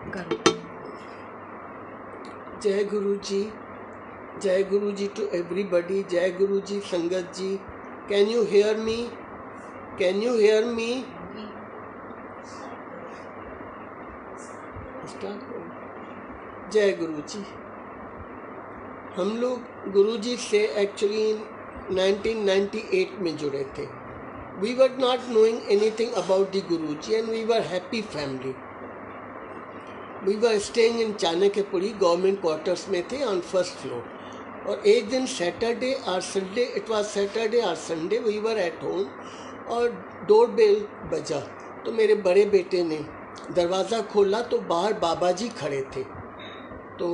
करो। जय गुरु जी to everybody. जय गुरु जी संगत जी। Can you hear me? Can you hear me? Start करो। जय गुरु जी। हम लोग गुरु जी से एक्चुअली 1998 में जुड़े थे। We were not knowing anything about the Guru ji and we were happy family. We were staying in Chanakyapuri, government quarters में थे ऑन फर्स्ट फ्लोर। और एक दिन सैटरडे और संडे, इट वाज सैटरडे और Sunday, we were at home और door bell बजा तो मेरे बड़े बेटे ने दरवाज़ा खोला तो बाहर बाबा जी खड़े थे। तो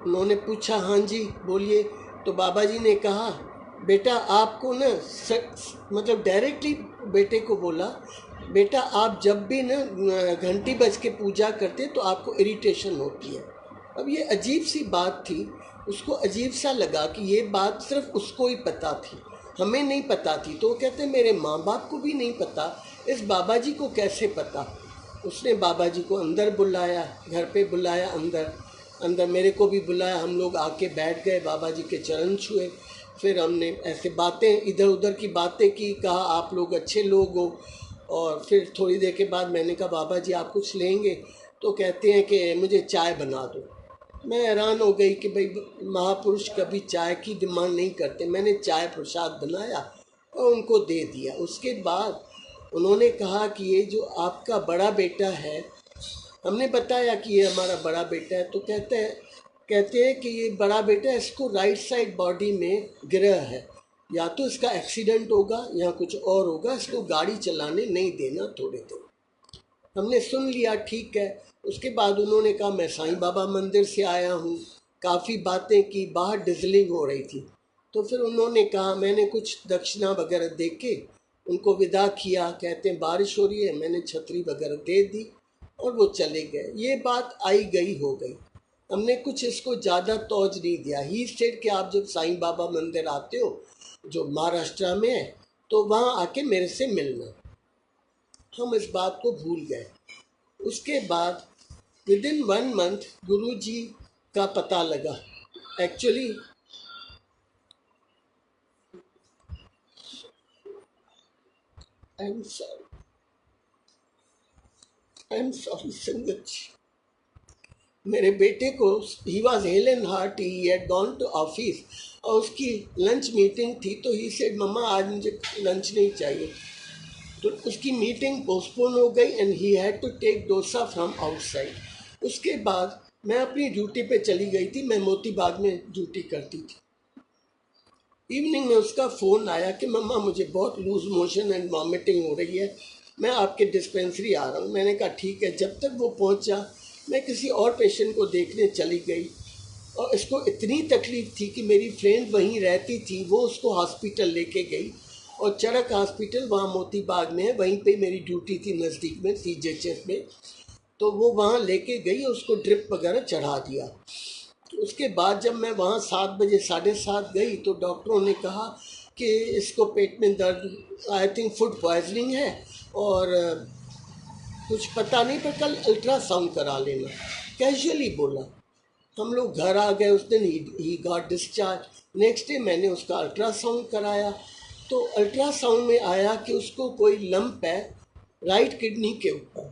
उन्होंने पूछा, हाँ जी बोलिए। तो बाबा जी ने कहा, बेटा आपको ना मतलब डायरेक्टली बेटे को बोला, बेटा आप जब भी ना घंटी बज के पूजा करते तो आपको इरिटेशन होती है। अब ये अजीब सी बात थी, उसको अजीब सा लगा कि ये बात सिर्फ उसको ही पता थी, हमें नहीं पता थी। तो वो कहते मेरे माँ बाप को भी नहीं पता, इस बाबा जी को कैसे पता। उसने बाबा जी को अंदर बुलाया, घर पे बुलाया, अंदर मेरे को भी बुलाया। हम लोग आके बैठ गए, बाबा जी के चरण छुए। फिर हमने ऐसे बातें, इधर उधर की बातें की, कहा आप लोग अच्छे लोग हो। और फिर थोड़ी देर के बाद मैंने कहा, बाबा जी आप कुछ लेंगे? तो कहते हैं कि मुझे चाय बना दो। मैं हैरान हो गई कि भाई महापुरुष कभी चाय की डिमांड नहीं करते। मैंने चाय प्रसाद बनाया और उनको दे दिया। उसके बाद उन्होंने कहा कि ये जो आपका बड़ा बेटा है, हमने बताया कि ये हमारा बड़ा बेटा है। तो कहते हैं कि ये बड़ा बेटा, इसको राइट साइड बॉडी में गिरह है, या तो इसका एक्सीडेंट होगा या कुछ और होगा, इसको गाड़ी चलाने नहीं देना थोड़े दिन। हमने सुन लिया, ठीक है। उसके बाद उन्होंने कहा मैं साईं बाबा मंदिर से आया हूँ। काफ़ी बातें की, बाहर डिजलिंग हो रही थी। तो फिर उन्होंने कहा, मैंने कुछ दक्षिणा वगैरह दे के उनको विदा किया। कहते हैं बारिश हो रही है, मैंने छतरी वगैरह दे दी और वो चले गए। ये बात आई गई हो गई, हमने कुछ इसको ज़्यादा तौज नहीं दिया। ही सेड कि आप जब साईं बाबा मंदिर आते हो, जो महाराष्ट्र में है, तो वहाँ आके मेरे से मिलना। हम इस बात को भूल गए। उसके बाद विद इन 1 मंथ गुरु जी का पता लगा। एक्चुअली आई एम सॉरी संगत जी, मेरे बेटे को, he was hale and heart, he had gone to office और उसकी लंच मीटिंग थी। तो ही सेड मम्मा आज मुझे लंच नहीं चाहिए। तो उसकी मीटिंग पोस्टपोन हो गई and he had to take dosa from outside. उसके बाद मैं अपनी ड्यूटी पे चली गई थी, मैं मोती बाग में ड्यूटी करती थी। इवनिंग में उसका फ़ोन आया कि मम्मा मुझे बहुत लूज मोशन एंड वॉमिटिंग हो रही है, मैं आपके डिस्पेंसरी आ रहा हूँ। मैंने कहा ठीक है। जब तक वो पहुँचा मैं किसी और पेशेंट को देखने चली गई और इसको इतनी तकलीफ़ थी कि मेरी फ्रेंड वहीं रहती थी, वो उसको हॉस्पिटल लेके गई। और चरक हॉस्पिटल वहाँ मोती बाग में है, वहीं पे मेरी ड्यूटी थी नज़दीक में CGHS में। तो वो वहाँ लेके गई, उसको ड्रिप वगैरह चढ़ा दिया। उसके बाद जब मैं वहाँ 7 बजे 7:30 गई तो डॉक्टरों ने कहा कि इसको पेट में दर्द, आई थिंक फूड पॉइजनिंग है और कुछ पता नहीं, पर कल अल्ट्रासाउंड करा लेना, कैजुअली बोला। हम लोग घर आ गए उस दिन, he got discharge. Next day मैंने उसका अल्ट्रासाउंड कराया तो अल्ट्रासाउंड में आया कि उसको कोई लंप है राइट किडनी के ऊपर।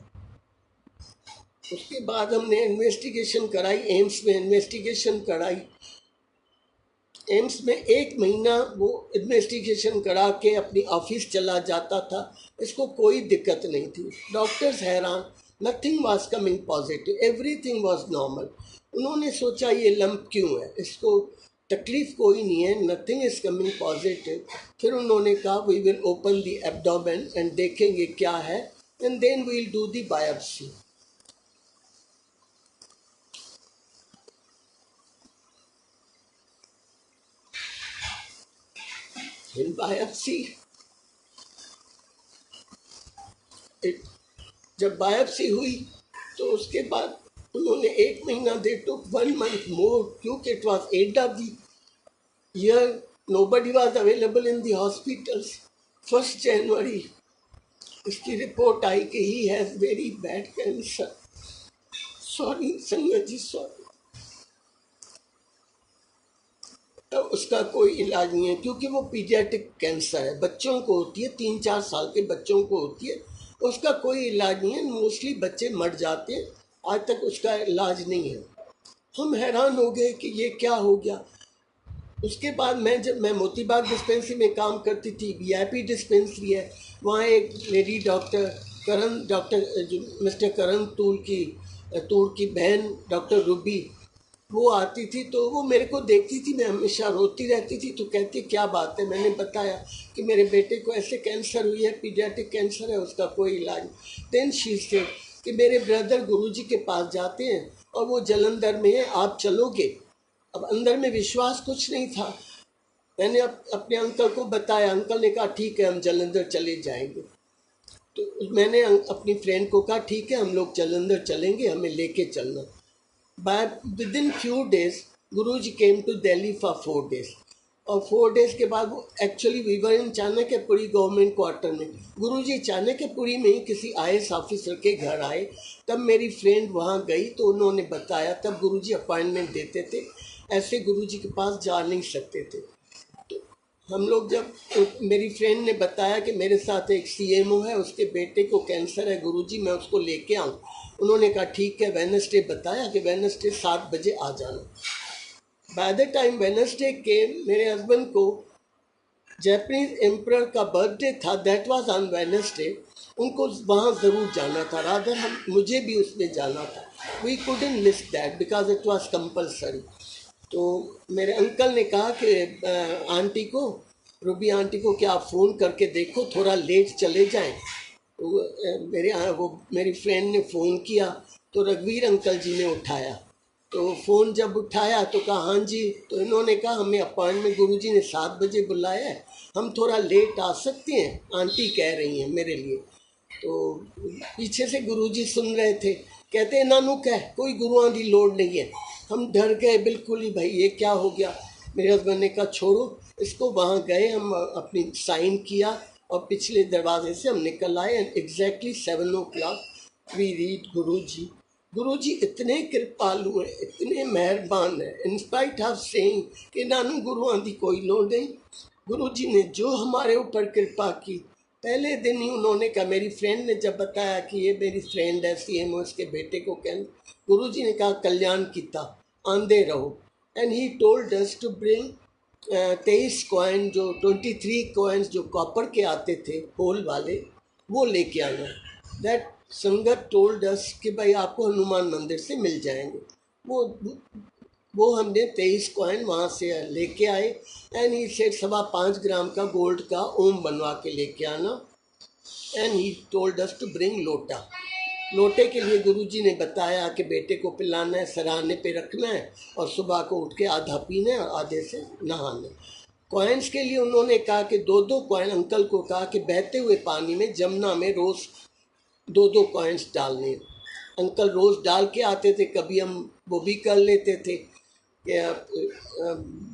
उसके बाद हमने इन्वेस्टिगेशन कराई, एम्स में इन्वेस्टिगेशन कराई। एम्स में 1 महीना वो इन्वेस्टिगेशन करा के अपनी ऑफिस चला जाता था, इसको कोई दिक्कत नहीं थी। डॉक्टर्स हैरान, nothing was coming positive, everything was normal. उन्होंने सोचा ये लंप क्यों है, इसको तकलीफ कोई नहीं है, नथिंग इज कमिंग पॉजिटिव। फिर उन्होंने कहा we will open the abdomen and देखेंगे क्या है and then we will do the biopsy. फिर बायोप्सी, जब बायोप्सी हुई तो उसके बाद उन्होंने 1 महीना दे टुक 1 मंथ मोर, क्योंकि it was end of the year, nobody was available in the hospitals. 1 जनवरी इसकी रिपोर्ट आई कि he has very bad cancer. Sorry संगत जी, सॉरी। उसका कोई इलाज नहीं है क्योंकि वो पीडियाट्रिक कैंसर है, बच्चों को होती है, 3-4 साल के बच्चों को होती है। उसका कोई इलाज नहीं है, मोस्टली बच्चे मर जाते हैं, आज तक उसका इलाज नहीं है। हम हैरान हो गए कि ये क्या हो गया। उसके बाद मैं मोती बाग डिस्पेंसरी में काम करती थी, वीआईपी डिस्पेंसरी है, वहाँ एक लेडी डॉक्टर डॉक्टर जो मिस्टर करण तूल की बहन डॉक्टर रूबी, वो आती थी तो वो मेरे को देखती थी, मैं हमेशा रोती रहती थी, तो कहती क्या बात है। मैंने बताया कि मेरे बेटे को ऐसे कैंसर हुई है, पीडियाट्रिक कैंसर है, उसका कोई इलाज। देन शी सेड कि मेरे ब्रदर गुरुजी के पास जाते हैं और वो जलंधर में है, आप चलोगे। अब अंदर में विश्वास कुछ नहीं था। मैंने अपने अंकल को बताया, अंकल ने कहा ठीक है हम जलंधर चले जाएंगे। तो मैंने अपनी फ्रेंड को कहा ठीक है हम लोग जलंधर चलेंगे, हमें लेके चलना। By within few days, Guruji came to Delhi for 4 days. और 4 days के बाद वो actually we were in Chanakyapuri government quarter में। गुरुजी चाणक्यपुरी में ही किसी आईएएस ऑफिसर के घर आए, तब मेरी फ्रेंड वहाँ गई तो उन्होंने बताया, तब गुरुजी अपॉइंटमेंट देते थे, ऐसे गुरुजी के पास जा नहीं सकते थे। तो हम लोग जब मेरी फ्रेंड ने बताया कि मेरे साथ एक सीएमओ है, उसके बेटे को कैंसर है गुरुजी, मैं उसको लेके आऊँ। उन्होंने कहा ठीक है, वेडनेसडे बताया कि वेडनेसडे 7 बजे आ जाना। बाय द टाइम वेडनेसडे केम, मेरे हस्बैंड को जैपनीज एम्परर का बर्थडे था, दैट वाज ऑन वेडनेसडे। उनको वहाँ ज़रूर जाना था, रादर मुझे भी उसमें जाना था। We couldn't miss that because it was compulsory. तो मेरे अंकल ने कहा कि आंटी को, रूबी आंटी को, क्या आप फ़ोन करके देखो, थोड़ा लेट चले जाएं। तो मेरी फ्रेंड ने फ़ोन किया तो रघुवीर अंकल जी ने उठाया। तो फ़ोन जब उठाया तो कहा हाँ जी। तो इन्होंने कहा हमें अपॉइंटमेंट गुरुजी ने 7 बजे बुलाया है, हम थोड़ा लेट आ सकते हैं, आंटी कह रही हैं मेरे लिए। तो पीछे से गुरुजी सुन रहे थे, कहते हैं नानू कह कोई गुरुआं की लोड़ नहीं है। हम डर गए बिल्कुल ही, भाई ये क्या हो गया। मेरे हस्बैंड ने कहा छोड़ो इसको। वहाँ गए, हम अपनी साइन किया और पिछले दरवाजे से हम निकल आए। And exactly 7 o'clock we read Guruji. Guruji इतने कृपालु हैं, इतने मेहरबान हैं, इंस्पाइट ऑफ सेइंग कि नानू गुरुआं की कोई लोड़ नहीं। गुरुजी ने जो हमारे ऊपर कृपा की, पहले दिन ही उन्होंने कहा, मेरी फ्रेंड ने जब बताया कि ये मेरी फ्रेंड है सीएमओ, इसके बेटे को कैंसर, गुरुजी ने कहा कल्याण कीता, आंदे रहो। And he told us to bring 23 coin, जो 23 कॉइन्स जो कॉपर के आते थे होल वाले, वो लेके आना। दैट संगत टोल्ड अस कि भाई आपको हनुमान मंदिर से मिल जाएंगे। वो वो हमने 23 कॉइन वहाँ से लेके आए। एंड ही सेड 5.25 ग्राम का गोल्ड का ओम बनवा के लेके आना। And he told us to bring लोटा। लोटे के लिए गुरुजी ने बताया कि बेटे को पिलाना है, सराहने पे रखना है और सुबह को उठ के आधा पीना है और आधे से नहाना। कॉइन्स के लिए उन्होंने कहा कि 2-2 कॉइन, अंकल को कहा कि बहते हुए पानी में जमुना में रोज़ 2-2 कॉइन्स डालने। अंकल रोज़ डाल के आते थे, कभी हम वो भी कर लेते थे,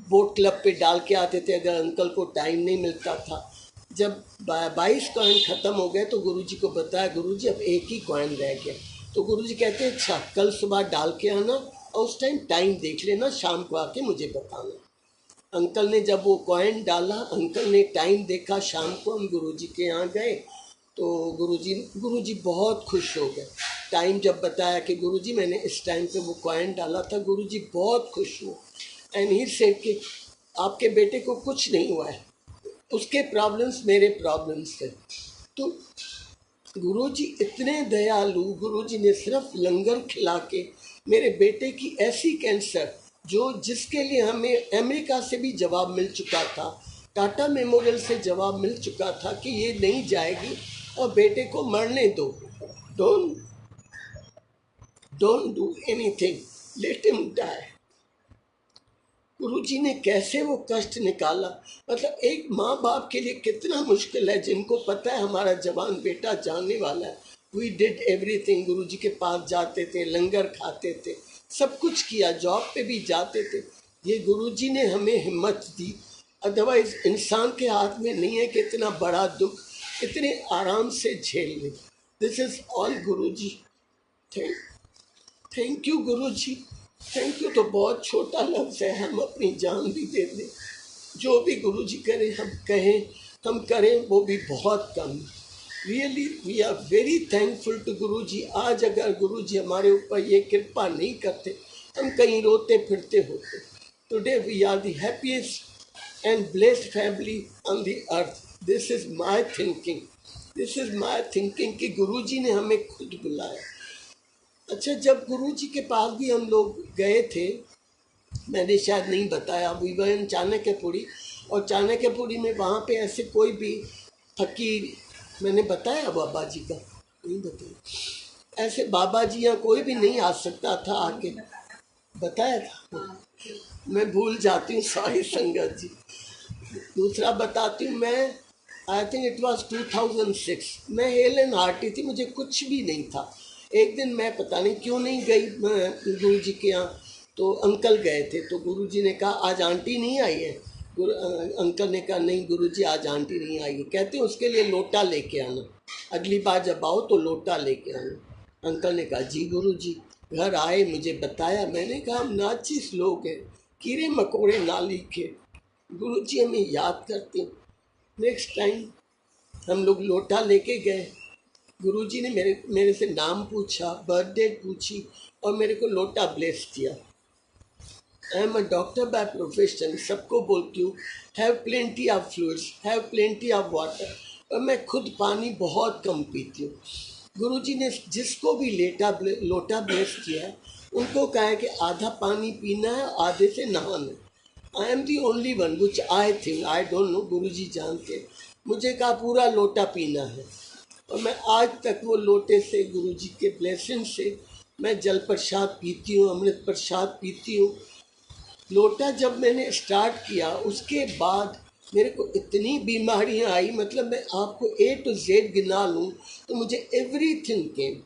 बोट क्लब पे डाल के आते थे अगर अंकल को टाइम नहीं मिलता था। जब 22 कॉइन ख़त्म हो गए तो गुरुजी को बताया, गुरुजी अब एक ही कॉइन रह गया। तो गुरुजी कहते हैं अच्छा कल सुबह डाल के आना और उस टाइम देख लेना, शाम को आके मुझे बताना। अंकल ने जब वो कॉइन डाला, अंकल ने टाइम देखा, शाम को हम गुरुजी के यहाँ गए तो गुरुजी बहुत खुश हो गए। टाइम जब बताया कि गुरुजी मैंने इस टाइम पे वो कॉइन डाला था, गुरुजी बहुत खुश हुए। एंड ही सेड कि आपके बेटे को कुछ नहीं हुआ है, उसके प्रॉब्लम्स मेरे प्रॉब्लम्स थे। तो गुरुजी इतने दयालु, गुरुजी ने सिर्फ लंगर खिला के मेरे बेटे की ऐसी कैंसर जिसके लिए हमें अमेरिका से भी जवाब मिल चुका था, टाटा मेमोरियल से जवाब मिल चुका था कि ये नहीं जाएगी और बेटे को मरने दो, don't do anything, let him die. Guruji ने कैसे वो कष्ट निकाला। मतलब एक माँ बाप के लिए कितना मुश्किल है, जिनको पता है हमारा जवान बेटा जाने वाला है। वी डिड एवरीथिंग, गुरुजी के पास जाते थे, लंगर खाते थे, सब कुछ किया, जॉब पे भी जाते थे। ये गुरुजी ने हमें हिम्मत दी, अदरवाइज इंसान के हाथ में नहीं है कि इतना बड़ा दुख इतने आराम से झेल ले। This is all Guruji. Thank you Guru ji. Thank you तो बहुत छोटा लफ्ज़ है, हम अपनी जान भी दे दें। जो भी गुरु जी करें हम कहें, हम करें वो भी बहुत कम। Really we are very thankful to Guru ji. आज अगर गुरु जी हमारे ऊपर ये कृपा नहीं करते, हम कहीं रोते फिरते होते। Today we are the happiest and blessed family on the earth. This is my thinking, this is my thinking कि गुरु जी ने हमें खुद बुलाया। अच्छा, जब गुरु जी के पास भी हम लोग गए थे, मैंने शायद नहीं बताया, वी वर इन चाणक्यपुरी, और चाणक्यपुरी में वहाँ पे ऐसे कोई भी फकीर, मैंने बताया बाबा जी का, नहीं बताया, ऐसे बाबा जी यहाँ कोई भी नहीं आ सकता था आके, बताया था, मैं भूल जाती हूँ, सॉरी संगत जी। दूसरा बताती हूँ, मैं आई थिंक इट वाज 2006, मैं हेल एंड हार्टी थी, मुझे कुछ भी नहीं था। एक दिन मैं पता नहीं क्यों नहीं गई गुरु जी के यहाँ, तो अंकल गए थे, तो गुरु जी ने कहा आज आंटी नहीं आई है। अंकल ने कहा नहीं गुरु जी आज आंटी नहीं आई है, कहते हैं उसके लिए लोटा लेके आना, अगली बार जब आओ तो लोटा लेके आना। अंकल ने कहा जी गुरु जी। घर आए, मुझे बताया, मैंने कहा हम नाचिस लोग हैं, कीड़े मकोड़े ना लिखे, गुरु जी हमें याद करते हैं। नेक्स्ट टाइम हम लोग लोटा लेके गए, गुरुजी ने मेरे से नाम पूछा, बर्थडे पूछी, और मेरे को लोटा ब्लेस किया। I am a doctor by profession, सबको बोलती हूँ have plenty of fluids, have plenty of water, और मैं खुद पानी बहुत कम पीती हूँ। गुरुजी ने जिसको भी लोटा ब्लेस किया है, उनको कहा है कि आधा पानी पीना है, आधे से नहाना है। I am the only one which I think, I don't know, Guruji जानते, मुझे कहा पूरा लोटा पीना है, और मैं आज तक वो लोटे से, गुरु जी के ब्लेसिंग से, मैं जल प्रसाद पीती हूँ, अमृत प्रसाद पीती हूँ। लोटा जब मैंने स्टार्ट किया उसके बाद मेरे को इतनी बीमारियाँ आई, मतलब मैं आपको A to Z गिना लूँ तो मुझे एवरीथिंग केम।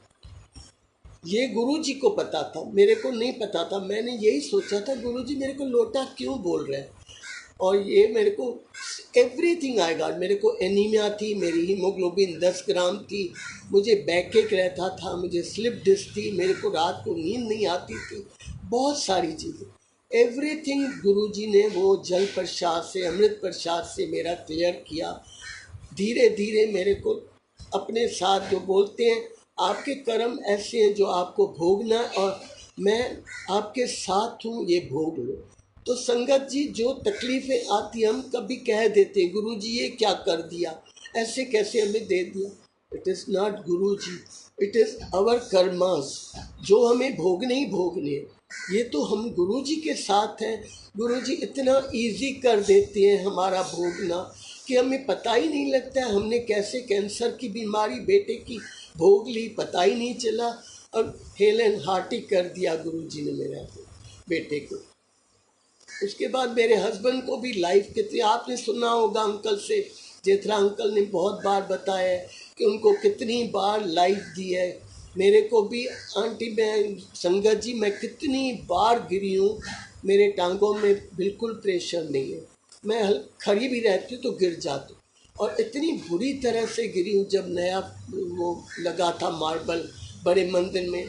ये गुरु जी को पता था, मेरे को नहीं पता था। मैंने यही सोचा था गुरु जी मेरे को लोटा क्यों बोल रहे हैं, और ये मेरे को एवरीथिंग आएगा। मेरे को एनीमिया थी, मेरी हीमोग्लोबिन 10 ग्राम थी, मुझे बैक एक रहता था, मुझे स्लिप डिस्क थी, मेरे को रात को नींद नहीं आती थी, बहुत सारी चीज़ें। एवरीथिंग गुरुजी ने वो जल प्रसाद से, अमृत प्रसाद से मेरा क्लियर किया। धीरे धीरे मेरे को अपने साथ, जो बोलते हैं आपके कर्म ऐसे हैं जो आपको भोगना है, और मैं आपके साथ हूँ, ये भोग लो। तो संगत जी, जो तकलीफ़ें आती हम कभी कह देते गुरु जी ये क्या कर दिया, ऐसे कैसे हमें दे दिया। It is not Guru ji, it is our karmas, जो हमें भोगने ही भोगने हैं। ये तो हम गुरु जी के साथ हैं, गुरु जी इतना इजी कर देते हैं हमारा भोगना कि हमें पता ही नहीं लगता है हमने कैसे कैंसर की बीमारी बेटे की भोग ली, पता ही नहीं चला, और हेल एंड हार्टी कर दिया गुरु जी ने मेरे बेटे को। उसके बाद मेरे हस्बैंड को भी लाइफ कितनी, आपने सुना होगा अंकल से, जेठरा अंकल ने बहुत बार बताया है कि उनको कितनी बार लाइफ दी है। मेरे को भी आंटी, मैं संगत जी, मैं कितनी बार गिरी हूँ, मेरे टांगों में बिल्कुल प्रेशर नहीं है, मैं खड़ी भी रहती हूँ तो गिर जाती हूँ, और इतनी बुरी तरह से गिरी हूँ। जब नया वो लगा था मार्बल बड़े मंदिर में,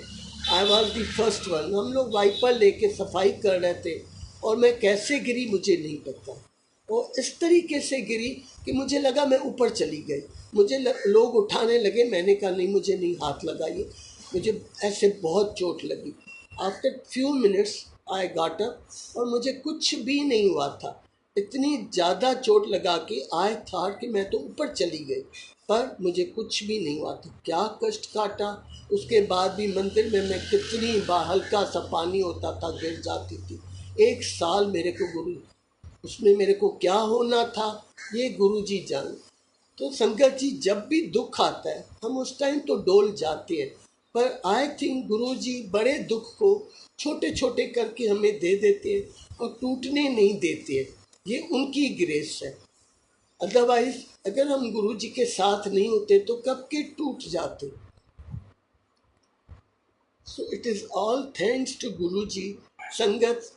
I was the first one, हम लोग वाइपर लेके सफाई कर रहे थे, और मैं कैसे गिरी मुझे नहीं पता, और इस तरीके से गिरी कि मुझे लगा मैं ऊपर चली गई। मुझे लोग उठाने लगे, मैंने कहा नहीं मुझे नहीं हाथ लगाइए, मुझे ऐसे बहुत चोट लगी। After few minutes I got up, और मुझे कुछ भी नहीं हुआ था। इतनी ज़्यादा चोट लगा कि आई थॉट कि मैं तो ऊपर चली गई, पर मुझे कुछ भी नहीं हुआ था। क्या कष्ट काटा। उसके बाद भी मंदिर में मैं कितनी बार, हल्का सा पानी होता था गिर जाती थी। 1 साल मेरे को गुरु, उसमें मेरे को क्या होना था ये गुरु जी जान। तो संगत जी, जब भी दुख आता है हम उस टाइम तो डोल जाते हैं, पर आई थिंक गुरु जी बड़े दुख को छोटे छोटे करके हमें दे देते हैं और टूटने नहीं देते हैं। ये उनकी ग्रेस है। अदरवाइज अगर हम गुरु जी के साथ नहीं होते तो कब के टूट जाते। So it is all thanks to Guru ji. संगत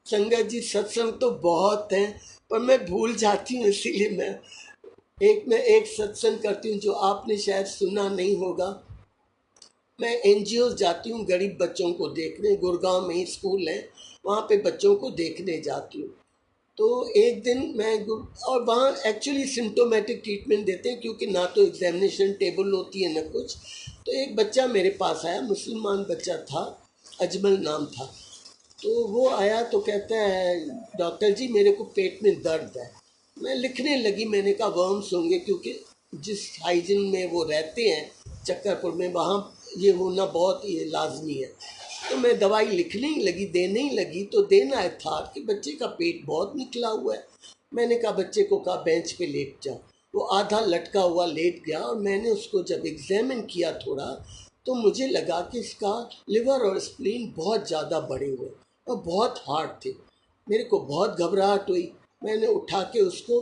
संगत जी, सत्संग तो बहुत हैं, पर मैं भूल जाती हूँ, इसीलिए मैं एक सत्संग करती हूँ जो आपने शायद सुना नहीं होगा। मैं एनजीओ जाती हूँ गरीब बच्चों को देखने, गुड़गांव में ही स्कूल है, वहाँ पे बच्चों को देखने जाती हूँ। तो एक दिन और वहाँ एक्चुअली सिम्टोमेटिक ट्रीटमेंट देते हैं, क्योंकि ना तो एग्जामिनेशन टेबल होती है ना कुछ। तो एक बच्चा मेरे पास आया, मुसलमान बच्चा था, अजमल नाम था। तो वो आया तो कहता है, डॉक्टर जी मेरे को पेट में दर्द है। मैं लिखने लगी, मैंने कहा वर्म्स होंगे, क्योंकि जिस हाइजीन में वो रहते हैं चक्करपुर में, वहाँ ये होना बहुत ही लाजमी है। तो मैं दवाई लिखने ही लगी, देने ही लगी, तो देना है था कि बच्चे का पेट बहुत निकला हुआ है। मैंने कहा बच्चे को कहा बेंच पे लेट जा। वो आधा लटका हुआ लेट गया, और मैंने उसको जब एग्जामिन किया थोड़ा, तो मुझे लगा कि इसका लिवर और स्प्लीन बहुत ज़्यादा बढ़े हुए और बहुत हार्ड थे। मेरे को बहुत घबराहट हुई। मैंने उठा के उसको,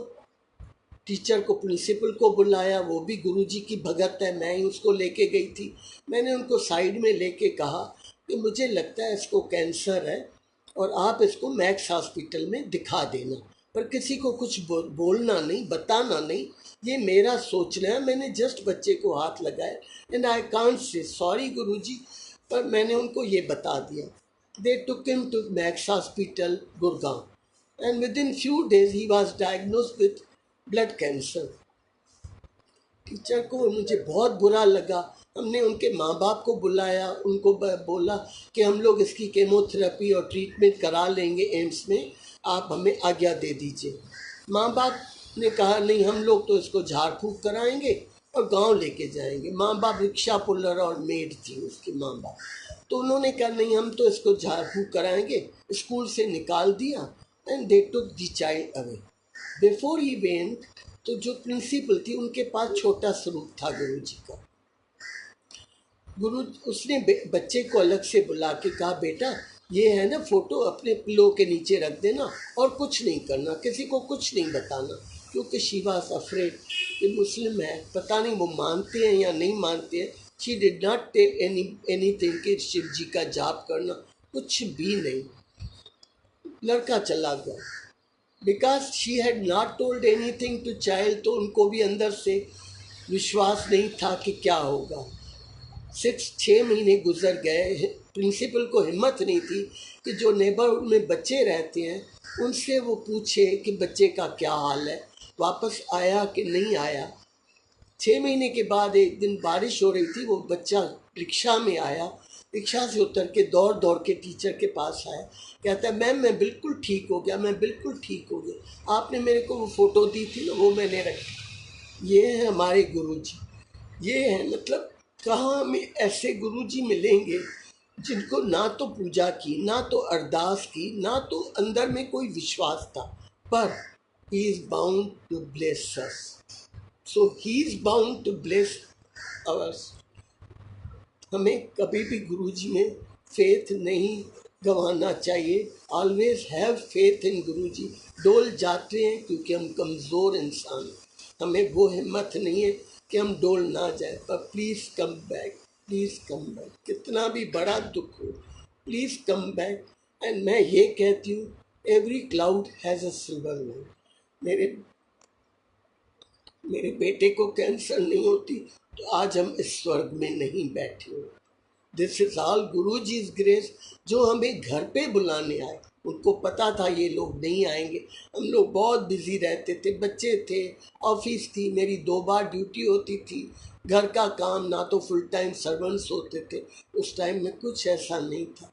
टीचर को, प्रिंसिपल को बुलाया, वो भी गुरुजी की भगत है, मैं ही उसको लेके गई थी। मैंने उनको साइड में लेके कहा कि मुझे लगता है इसको कैंसर है, और आप इसको मैक्स हॉस्पिटल में दिखा देना, पर किसी को कुछ बोलना नहीं, बताना नहीं, ये मेरा सोचना है। मैंने जस्ट बच्चे को हाथ लगाया, and I can't say sorry Guruji, पर मैंने उनको ये बता दिया। They took him to Max hospital Gurgaon, and within few days he was diagnosed with blood cancer. Teacher को मुझे बहुत बुरा लगा। हमने उनके माँ बाप को बुलाया, उनको बोला कि हम लोग इसकी केमोथेरेपी और ट्रीटमेंट करा लेंगे एम्स में, आप हमें आज्ञा दे दीजिए। माँ बाप ने कहा नहीं, हम लोग तो इसको झाड़ फूँक कराएंगे और गांव लेके जाएंगे। माँ बाप रिक्शा पुलर और मेड थी उसकी माँ बाप। तो उन्होंने कहा नहीं, हम तो इसको झाड़ फूँक कराएंगे। स्कूल से निकाल दिया, and they took the child away. Before he went, तो जो प्रिंसिपल थी उनके पास छोटा स्वरूप था गुरुजी का। उसने बच्चे को अलग से बुला के कहा, बेटा ये है ना फोटो, अपने पिलो के नीचे रख देना और कुछ नहीं करना, किसी को कुछ नहीं बताना, क्योंकि शी वाज अफ्रेड कि मुस्लिम है, पता नहीं वो मानते हैं या नहीं मानते हैं। She did not tell anything कि शिव जी का जाप करना, कुछ भी नहीं। लड़का चला गया। Because she had not told anything to child, तो उनको भी अंदर से विश्वास नहीं था कि क्या होगा। 6 महीने गुजर गए। प्रिंसिपल को हिम्मत नहीं थी कि जो नेबरहुड में बच्चे रहते हैं उनसे वो पूछे कि बच्चे का क्या हाल है, वापस आया कि नहीं आया। 6 महीने के बाद एक दिन बारिश हो रही थी, वो बच्चा रिक्शा में आया, रिक्शा से उतर के दौड़ दौड़ के टीचर के पास आया। कहता है मैम मैं बिल्कुल ठीक हो गया, मैं बिल्कुल ठीक हो गया, आपने मेरे को वो फ़ोटो दी थी ना, वो मैंने रखी। ये है हमारे गुरुजी, ये है मतलब कहाँ हमें ऐसे गुरुजी मिलेंगे जिनको ना तो पूजा की, ना तो अरदास की, ना तो अंदर में कोई विश्वास था, पर he is bound to bless us. So he is bound to bless ours. हमें कभी भी गुरुजी में फेथ नहीं गंवाना चाहिए। Always have faith in Guruji. डोल जाते हैं क्योंकि हम कमज़ोर इंसान हैं, हमें वो हिम्मत नहीं है कि हम डोल ना जाए, पर please come back, please come back. कितना भी बड़ा दुख हो, प्लीज़ कम बैक। एंड मैं ये कहती हूँ, every cloud has a silver line. मेरे बेटे को कैंसर नहीं होती तो आज हम इस स्वर्ग में नहीं बैठे हो। This is all Guruji's grace, जो हमें घर पे बुलाने आए। उनको पता था ये लोग नहीं आएंगे, हम लोग बहुत बिजी रहते थे, बच्चे थे, ऑफिस थी, मेरी 2 बार ड्यूटी होती थी, घर का काम, ना तो फुल टाइम सर्वेंट्स होते थे। उस टाइम में कुछ ऐसा नहीं था।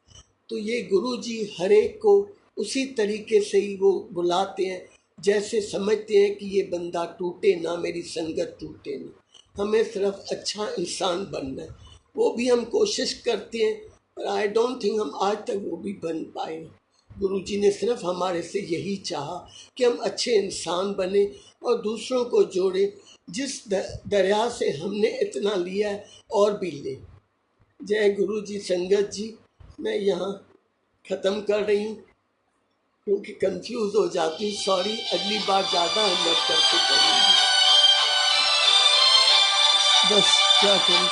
तो ये गुरुजी हर एक को उसी तरीके से ही वो बुलाते हैं, जैसे समझते हैं कि ये बंदा टूटे ना, मेरी संगत टूटे ना। हमें सिर्फ अच्छा इंसान बनना है, वो भी हम कोशिश करते हैं, पर आई डोंट थिंक हम आज तक वो भी बन पाए। गुरुजी ने सिर्फ हमारे से यही चाहा कि हम अच्छे इंसान बने और दूसरों को जोड़े। जिस दरिया से हमने इतना लिया है और भी ले। जय गुरु जी। संगत जी, मैं यहाँ ख़त्म कर रही हूँ क्योंकि कंफ्यूज हो जाती हूँ, सॉरी, अगली बार ज़्यादा हिम्मत करके करूँगी। बस क्या करूँ।